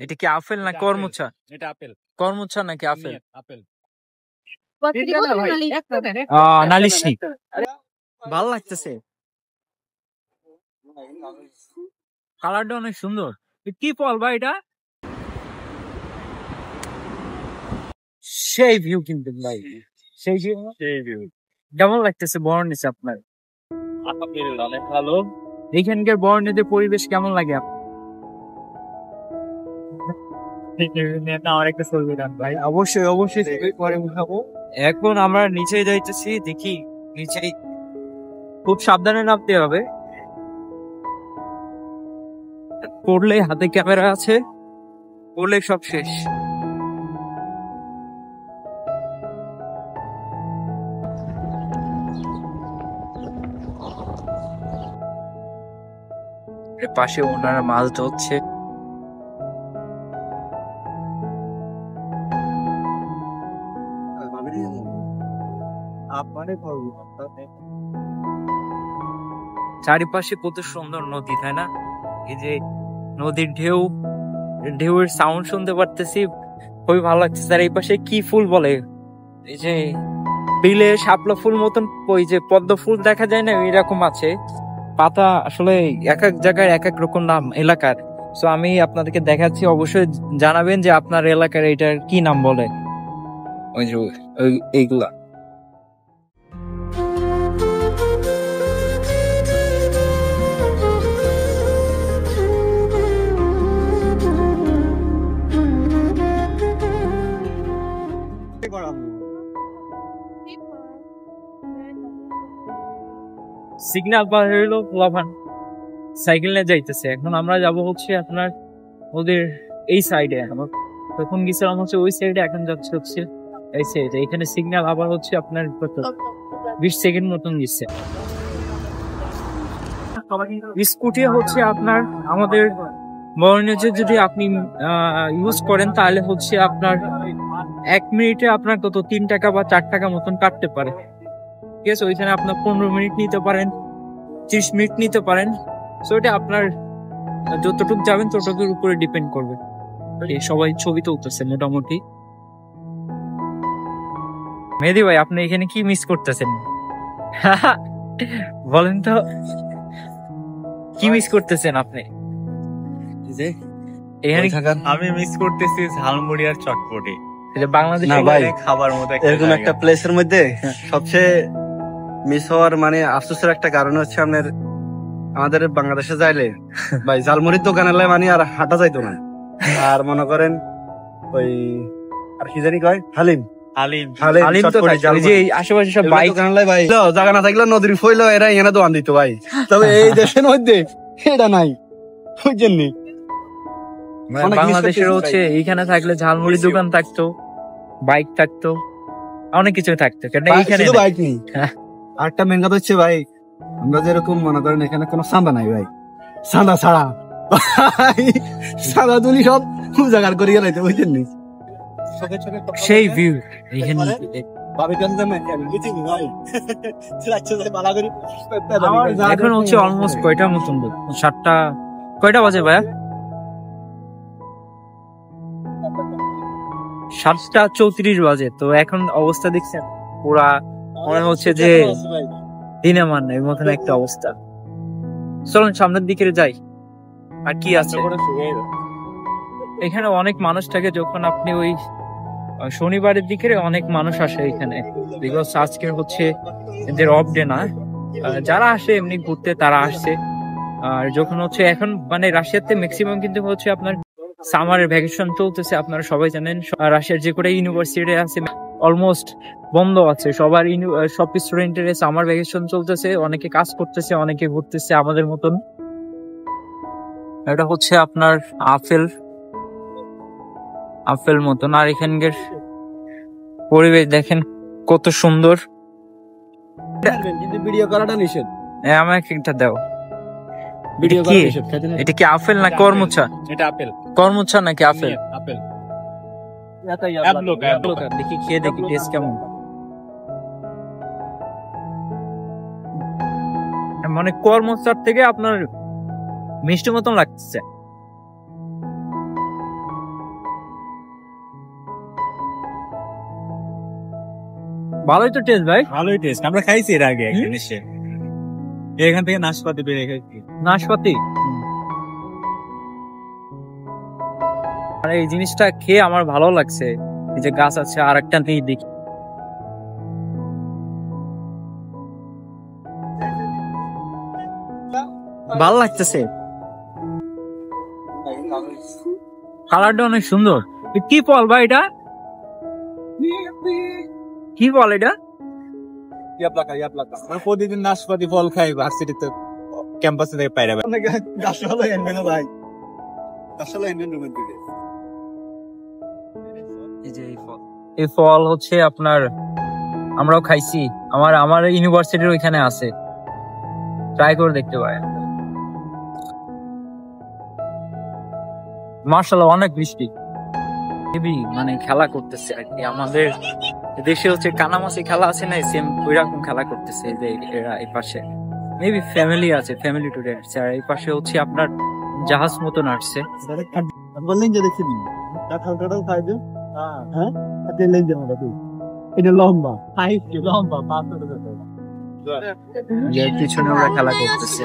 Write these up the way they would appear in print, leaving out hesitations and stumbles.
এটা কি আপেল না করমুচা? এটা আপেল। করমুচা নাকি আপেল? আপেল। নালিশি। ভালো লাগতেছে, কালারটা অনেক সুন্দর। কি ফল ভাই এটা? সেই ভিউ কিন্তু ভাই, সেই ভিউ কেমন লাগতেছে বর্ণিছে আপনার? অনেক ভালো। এইখানকার বর্ণিতে পরিবেশ কেমন লাগে আপনার? ভাই অবশ্যই অবশ্যই পরে উঠাবো। এখন আমরা নিচে যাইতেছি, দেখি নিচে খুব সাবধানে নামতে হবে, পড়লে হাতে ক্যামেরা আছে, পড়লে সব শেষ। পাশে ওনারা মাছ ধরছে। চারিপাশে কত সুন্দর নদী, তাই না? এই যে নদীর ঢেউয়ের সাউন্ড শুনতে পারতেছি, খুবই ভালো লাগতেছে। আর এই পাশে কি ফুল বলে, এই যে বিলে শাপলা ফুল মতন, ওই যে পদ্ম ফুল দেখা যায় না, এরকম আছে পাতা। আসলে এক এক জায়গায় এক এক রকম নাম এলাকার। তো আমি আপনাদেরকে দেখাচ্ছি, অবশ্যই জানাবেন যে আপনার এলাকার এটার কি নাম বলে। ওই যে এইগুলা সিগন্যাল পার হইলো, লাভান সাইকেল নিয়ে যাইতেছে। এখন আমরা যাব হচ্ছে আপনার ওদের এই সাইডে, তখন গেছিলাম হচ্ছে ওই সাইডে, এখন যাচ্ছে হচ্ছে এই সাইডে। এখানে সিগন্যাল আবার হচ্ছে আপনার 20 সেকেন্ড মতন দিচ্ছে। স্কুটি হচ্ছে আপনার আমাদের বর্ণিজে যদি আপনি ইউজ করেন, তাহলে হচ্ছে আপনার 1 মিনিটে আপনার কত 3 টাকা বা 4 টাকা মতন কাটতে পারে। ঠিক আছে, ওইখানে আপনার 15 মিনিট নিতে পারেন, 30 মিনিট নিতে পারেন। সো এটা আপনার যতটুকু যাবেন ততটুকুর উপরে ডিপেন্ড করবে। সবাই ছবি তুলতেছে মোটামুটি। মেহেদি ভাই, আপনি এখানে কি মিস করতেছেন বলেন তো, কি মিস করতেছেন আপনি? আমি মিস করতেছি ঝালমুড়ি আর চটপটি। বাংলাদেশের খাবার মধ্যে এরকম একটা প্লেসের মধ্যে সবচেয়ে মিস হওয়ার মানে আফসোসের একটা কারণ হচ্ছে আমাদের বাংলাদেশে যাইলে ভাই ঝালমুড়ির দোকানে মানে আর হাঁটা যাইতো না। আর মনে করেন ওই আর কি জানি কয় হালিম আশেপাশে সব বাইক ভাই জায়গা না থাকলে নদীর ফইলো এরা এখানে দোকান দিত ভাই। তবে এই দেশের মধ্যে এটা নাই, ওই জন্যে বাংলাদেশের হচ্ছে এইখানে থাকলে ঝালমুড়ি দোকান থাকতো, বাইক থাকতো, অনেক কিছু থাকতো, এইখানে বাইক নেই। আরেকটা মেন কথা হচ্ছে ভাই, আমরা যেরকম মনে করেন এখানে কোনো চাঁদা নাই ভাই, চাঁদা ছাড়া চাঁদা তুলি সব জায়গার করিয়ে লাইতে, বুঝছেন নি? সেই ভিউ এইখানে। এখন হচ্ছে অলমোস্ট কয়টা মতন, 7টা কয়টা বাজে ভাইয়া? 7:34 বাজে। তো এখন অবস্থা দেখছেন, পুরা মনে হচ্ছে যে দিনে মান নাই মতন একটা অবস্থা। চলুন সামনের দিকে যাই, আর কি আছে। এখানে অনেক মানুষ থাকে, যখন আপনি ওই শনিবারের দিকে অনেক মানুষ আসে এখানে, বিকজ আজকে হচ্ছে এদের অফ ডে না। যারা আসে এমনি ঘুরতে তারা আসছে। আর যখন হচ্ছে এখন মানে রাশিয়াতে ম্যাক্সিমাম কিন্তু হচ্ছে আপনার সামারের ভ্যাকেশন চলতেছে, আপনারা সবাই জানেন। রাশিয়ার যে কটা ইউনিভার্সিটি আছে অলমোস্ট বন্ধ আছে, সবার সব স্টুডেন্টের সামার ভ্যাকেশন চলতেছে, অনেকে কাজ করতেছে, অনেকে ঘুরতেছে আমাদের মতন। এটা হচ্ছে আপনার আপেল মতন। আর এখানকার পরিবেশ দেখেন কত সুন্দর। কিন্তু ভিডিও করাটা নিষেধ। আমাকে একটা দাও। এটা কি আপেল না করমুচা? এটা আপেল। করমুচা নাকি আপেল? আপেল। দেখি খেয়ে দেখি টেস্ট কেমন। মানে কর্মচার থেকে আপনার মিষ্টি মতন লাগছে। ভালোই তো টেস্ট ভাই। ভালোই টেস্ট, আমরা খাইছি এর আগে একদিন এসে। এখান থেকে নাশপাতি বের খাইছি। নাশপাতি, আর এই জিনিসটা খেয়ে আমার ভালো লাগছে। এই যে গাছ আছে, আর একটা নিয়ে দেখি। ভালো লাগতেছে, কালারটা অনেক সুন্দর। কি ফল ভাই এটা? কি ফল এটা? আমরা প্রতিদিন নাশপাতি ফল খাই ভার্সিটিতে, ক্যাম্পাসে থেকে পাইরা ভাই। এই ফল হচ্ছে আপনার, আমরাও খাইছি, আমার ইউনিভার্সিটির ওইখানে আছে, ট্রাই করে দেখতে পারেন। মার্শাল্লাহ, অনেক বৃষ্টি, মানে খেলা করতেছে আর কি। আমাদের দেশে হচ্ছে কানামাছি খেলা আছে না, সেম ওই রকম খেলা করতেছে। যে এরা এই পাশে মেবি ফ্যামিলি আছে, ফ্যামিলি টুডে আসছে, আর এই পাশে হচ্ছে আপনার জাহাজ মতন আসছে। বললেন যে দেখছি কাঁঠাল খাইবে, হ্যাঁ এটা লম্বা পিছনে ওরা খেলা করতেছে।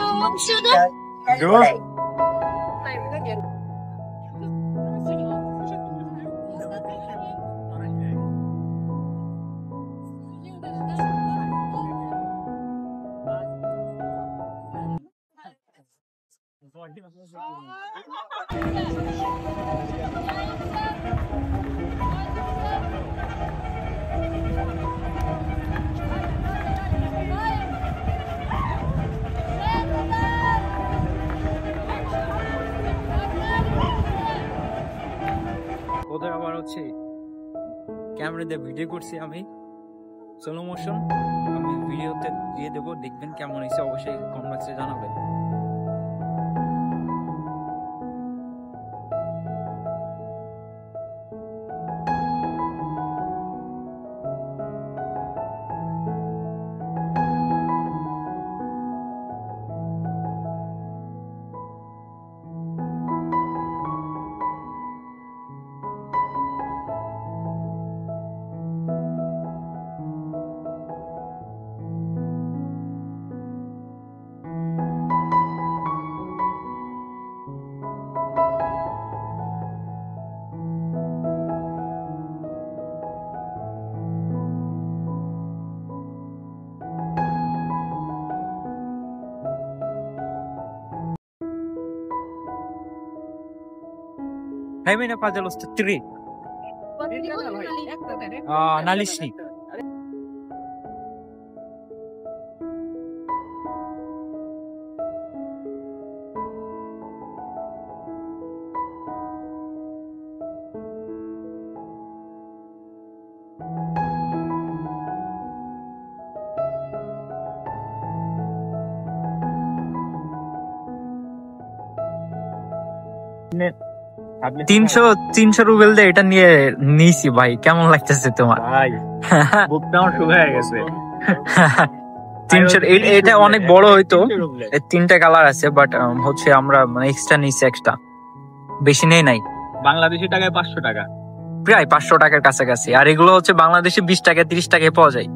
ওদের আবার হচ্ছে ক্যামেরা দিয়ে ভিডিও করছি আমি, স্লো মোশন। আমি ভিডিওতে দিয়ে দেবো, দেখবেন কেমন হয়েছে, অবশ্যই কমেন্ট বক্সে জানাবেন। Jaime Paz de los Tri. Nalishnik. তিনশো রুবেল দিয়ে এটা নিয়ে নিয়েছি ভাই, কেমন লাগতেছে তোমার? ভাই বুকটা আমার শুকিয়ে গেছে। 300, এটা অনেক বড় হইতো। তিনটা কালার আছে, বাট হচ্ছে আমরা মানে এক্সট্রা নিয়েছি, এক্সট্রা বেশি নেই নাই। বাংলাদেশি টাকায় 500 টাকা, প্রায় 500 টাকার কাছাকাছি। আর এগুলো হচ্ছে বাংলাদেশে 20 টাকা 30 টাকায় পাওয়া যায়।